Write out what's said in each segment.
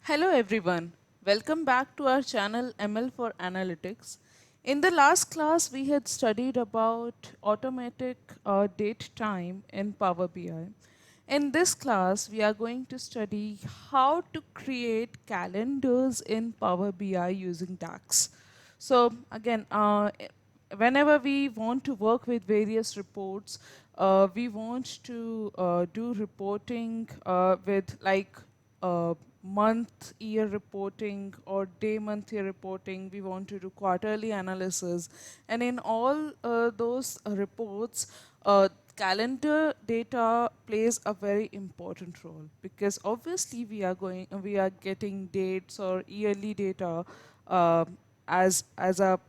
Hello everyone, welcome back to our channel ML for Analytics. In the last class we had studied about automatic date time in Power BI. In this class we are going to study how to create calendars in Power BI using DAX. So again, whenever we want to work with various reports, we want to do reporting with like month year reporting or day month year reporting. We want to do quarterly analysis, and in all those reports, calendar data plays a very important role, because obviously we are getting dates or yearly data uh, as a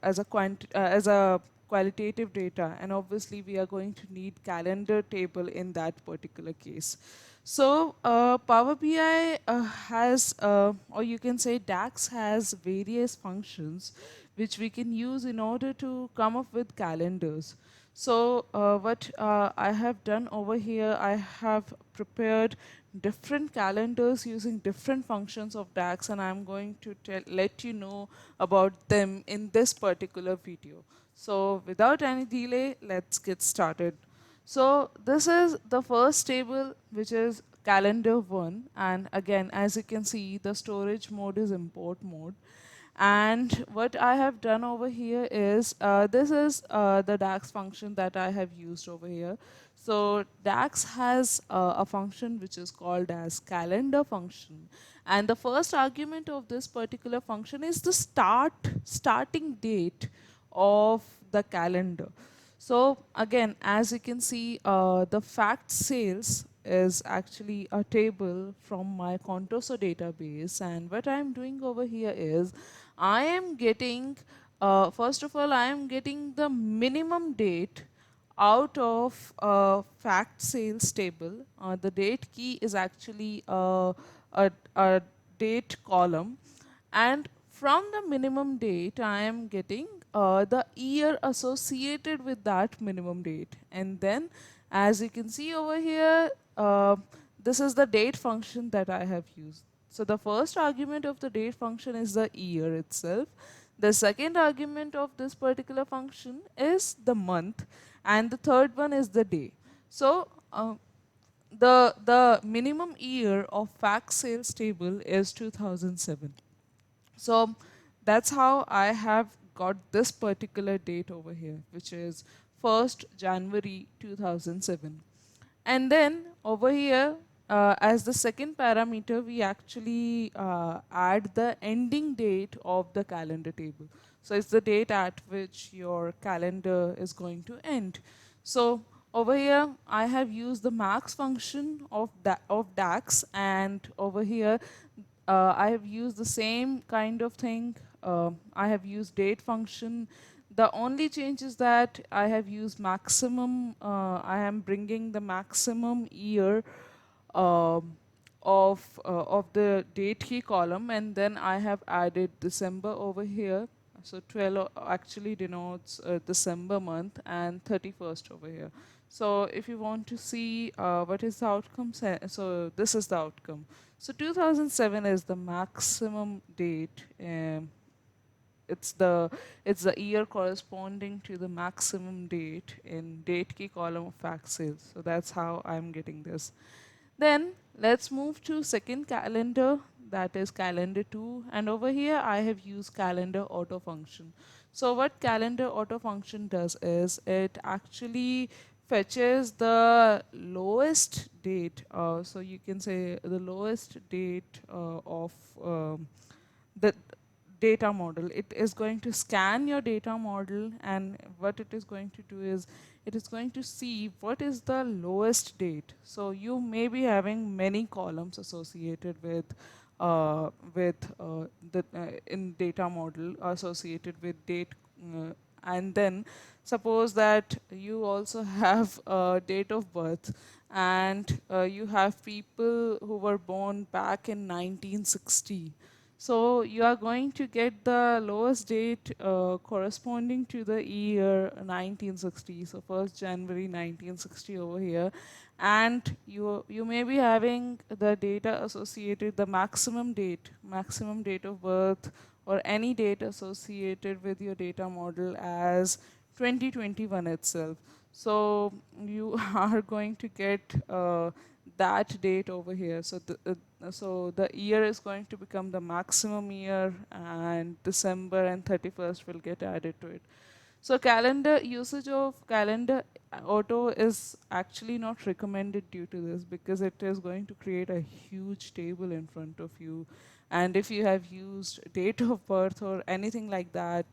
qualitative data, and obviously we are going to need calendar table in that particular case. So Power BI has, or you can say DAX has various functions which we can use in order to come up with calendars. So what I have done over here, I have prepared different calendars using different functions of DAX, and I'm going to let you know about them in this particular video. So without any delay, let's get started. So this is the first table, which is calendar 1, and again, as you can see, the storage mode is import mode. And what I have done over here is, this is the DAX function that I have used over here. So DAX has a function which is called as calendar function. And the first argument of this particular function is the starting date of the calendar. So again, as you can see, the fact sales is actually a table from my Contoso database, and what I'm doing over here is I am getting, first of all, I am getting the minimum date out of fact sales table. The date key is actually a date column, and from the minimum date I am getting the year associated with that minimum date. And then, as you can see over here, this is the date function that I have used. So the first argument of the date function is the year itself. The second argument of this particular function is the month, and the third one is the day. So the minimum year of fact sales table is 2007. So that's how I have got this particular date over here, which is 1st January 2007. And then over here, as the second parameter, we actually add the ending date of the calendar table. So it's the date at which your calendar is going to end. So over here, I have used the max function of DAX, and over here, I have used the same kind of thing. I have used date function. The only change is that I have used maximum. I am bringing the maximum year um, of the date key column, and then I have added December over here. So 12 actually denotes December month, and 31st over here. So if you want to see what is the outcome, so this is the outcome. So 2007 is the maximum date. It's the it's the year corresponding to the maximum date in date key column of fact sales. So that's how I'm getting this. Then let's move to second calendar, that is calendar 2, and over here I have used calendar auto function. So what calendar auto function does is it actually fetches the lowest date, so you can say the lowest date of the data model. It is going to scan your data model, and what it is going to do is it is going to see what is the lowest date. So you may be having many columns associated with the in data model associated with date, and then suppose that you also have date of birth, and you have people who were born back in 1960. So you are going to get the lowest date corresponding to the year 1960, so 1st January 1960 over here. and you may be having the data associated, the maximum date of birth, or any date associated with your data model as 2021 itself. So you are going to get that date over here. So the year is going to become the maximum year, and December and 31st will get added to it. So calendar usage of calendar auto is actually not recommended due to this, because it is going to create a huge table in front of you. And if you have used date of birth or anything like that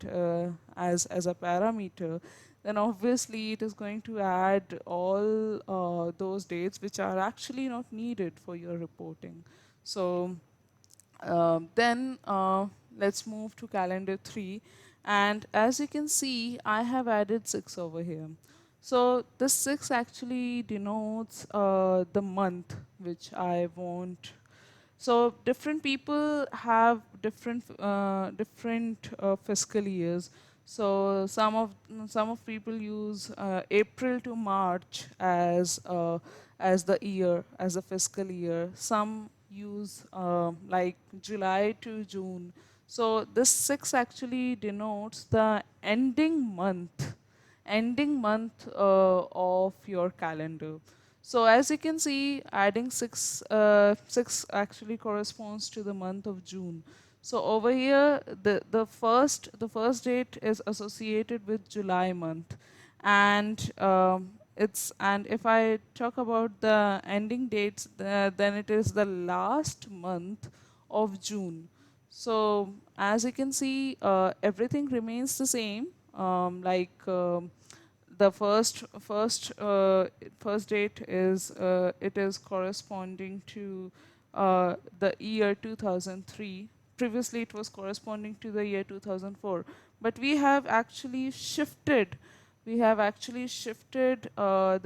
as a parameter, then obviously it is going to add all those dates which are actually not needed for your reporting. So then let's move to calendar 3. And as you can see, I have added 6 over here. So this 6 actually denotes the month which I want. So different people have different fiscal years. So some of people use April to March as the year, as a fiscal year. Some use like July to June. So this 6 actually denotes the ending month of your calendar. So as you can see, adding 6 actually corresponds to the month of June. So over here, the first date is associated with July month, and if I talk about the ending dates, then it is the last month of June. So as you can see, everything remains the same. The first date is it is corresponding to the year 2003. Previously it was corresponding to the year 2004, but we have actually shifted the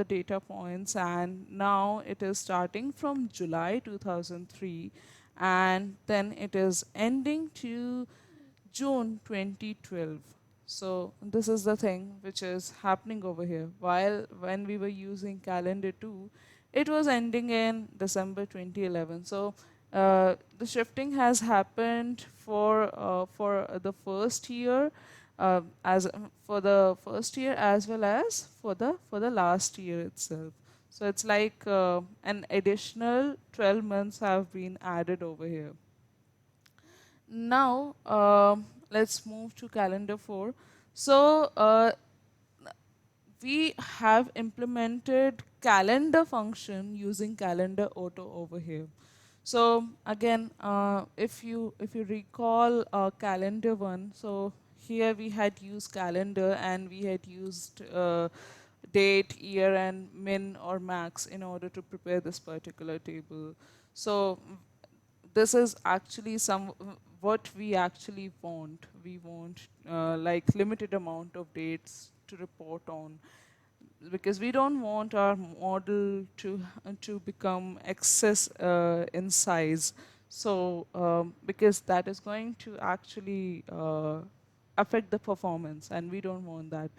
data points, and now it is starting from July 2003, and then it is ending to June 2012. So this is the thing which is happening over here. While when we were using calendar 2, it was ending in December 2011. So the shifting has happened for the first year, as for the first year, as well as for the last year itself. So it's like an additional 12 months have been added over here. Now, let's move to calendar 4. So, we have implemented calendar function using calendar auto over here. So again, if you recall calendar 1, so here we had used calendar, and we had used date, year, and min or max in order to prepare this particular table. So this is actually some what we actually want. We want like limited amount of dates to report on, because we don't want our model to become excess in size. So because that is going to actually affect the performance, and we don't want that.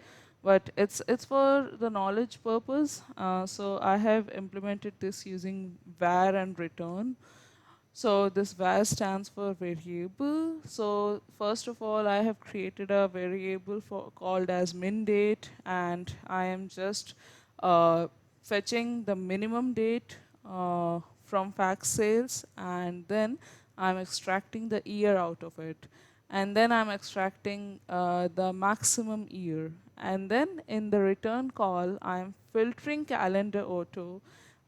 But it's for the knowledge purpose. So I have implemented this using var and return. So this var stands for variable. So first of all, I have created a variable called as min date, and I am just fetching the minimum date from fax sales, and then I'm extracting the year out of it, and then I'm extracting the maximum year, and then in the return call, I'm filtering calendar auto,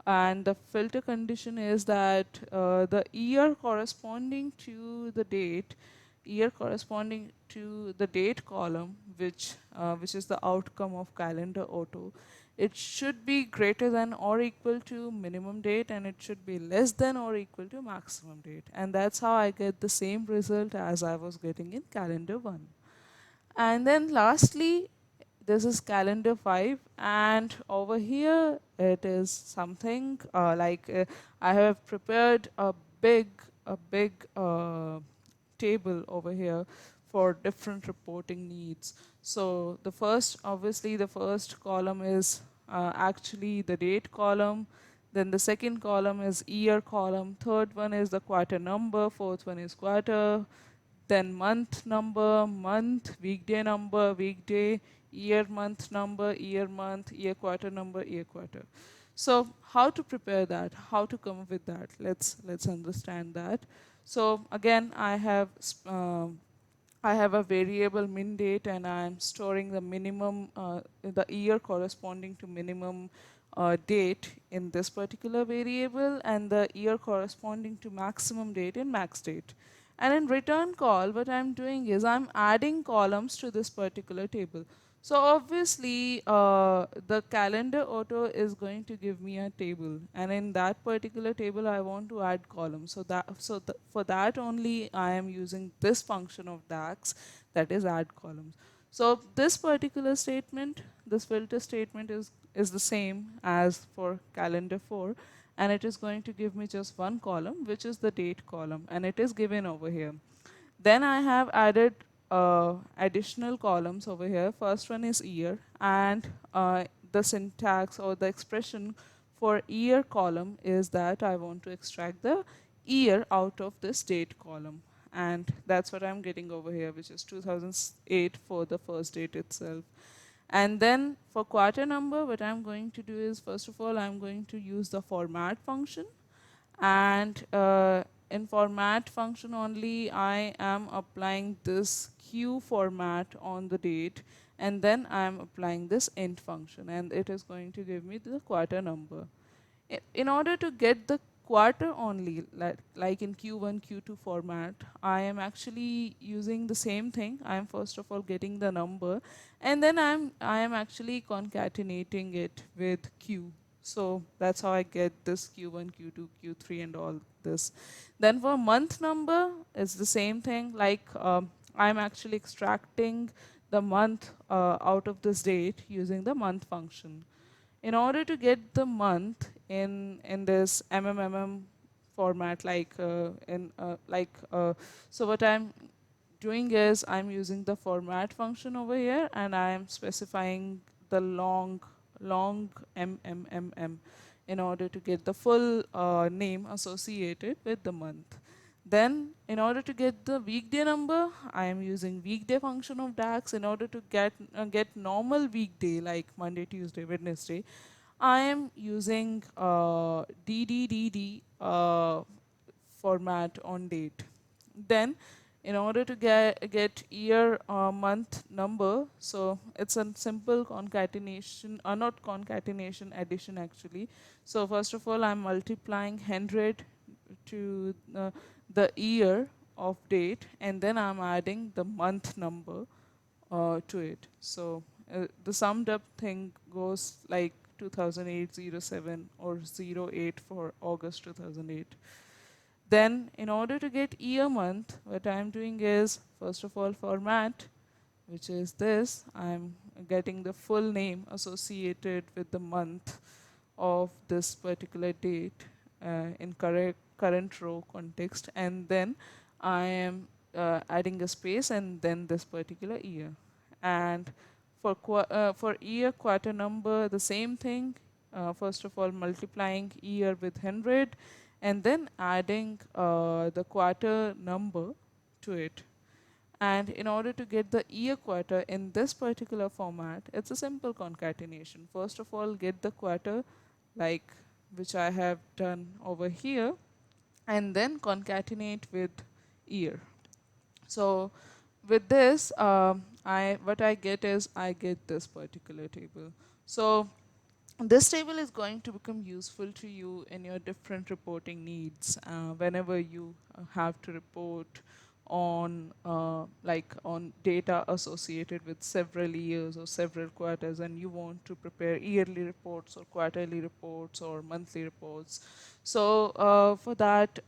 and the filter condition is that the year corresponding to the date column, which is the outcome of calendar auto, it should be greater than or equal to minimum date, and it should be less than or equal to maximum date. And that's how I get the same result as I was getting in calendar 1. And then lastly, this is calendar 5, and over here it is something I have prepared a big table over here for different reporting needs. So the first column is actually the date column. Then the second column is year column. Third one is the quarter number. Fourth one is quarter. Then month number, month, weekday number, weekday, year month number, year month, year quarter number, year quarter. So how to prepare that? How to come up with that? Let's understand that. So again, I have a variable min date, and I'm storing the minimum, the year corresponding to minimum date in this particular variable, and the year corresponding to maximum date in max date. And in return call, what I'm doing is I'm adding columns to this particular table. So obviously, the calendar auto is going to give me a table, and in that particular table, I want to add columns. For that only, I am using this function of DAX, that is add columns. So this particular statement, this filter statement is the same as for calendar 4, and it is going to give me just one column, which is the date column, and it is given over here. Then I have added additional columns over here. First one is year, and the syntax or the expression for year column is that I want to extract the year out of this date column. And that's what I'm getting over here, which is 2008 for the first date itself. And then for quarter number, what I'm going to do is, first of all, I'm going to use the format function. And in format function only, I am applying this Q format on the date, and then I'm applying this int function, and it is going to give me the quarter number. In order to get the quarter only, like in Q1, Q2 format, I am actually using the same thing. I am first of all getting the number, and then I am actually concatenating it with Q. So that's how I get this Q1, Q2, Q3, and all this. Then for month number, it's the same thing. Like I'm actually extracting the month out of this date using the month function. In order to get the month in this MMMM format, so what I'm doing is I'm using the format function over here, and I am specifying the long MMMM in order to get the full name associated with the month. Then, in order to get the weekday number, I am using weekday function of DAX. In order to get normal weekday like Monday, Tuesday, Wednesday, I am using DDDD format on date. Then, in order to get year, month, number, so it's a simple concatenation, not concatenation, addition actually. So first of all, I'm multiplying 100 to the year of date, and then I'm adding the month number to it. So the summed up thing goes like 2008-07 or 08 for August 2008. Then in order to get year month, what I'm doing is, first of all, format, which is this. I'm getting the full name associated with the month of this particular date in current row context, and then I am adding a space and then this particular year. And for year quarter number, the same thing. First of all, multiplying year with 100, and then adding the quarter number to it. And in order to get the year quarter in this particular format, it's a simple concatenation. First of all, get the quarter, like which I have done over here, and then concatenate with year. So with this, what I get is I get this particular table. So this table is going to become useful to you in your different reporting needs whenever you have to report on on data associated with several years or several quarters, and you want to prepare yearly reports or quarterly reports or monthly reports. So for that,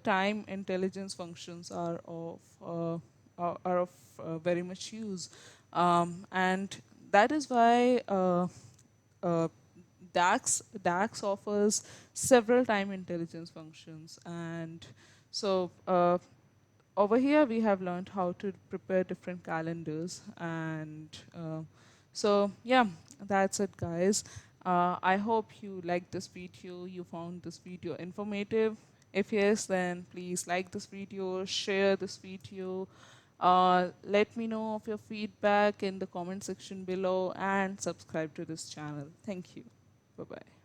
time intelligence functions are of very much use, and that is why uh, DAX offers several time intelligence functions. And so over here we have learned how to prepare different calendars, and So yeah, that's it, guys. I hope you liked this video, you found this video informative. If yes, then please like this video, share this video. Let me know of your feedback in the comment section below and subscribe to this channel. Thank you. Bye bye.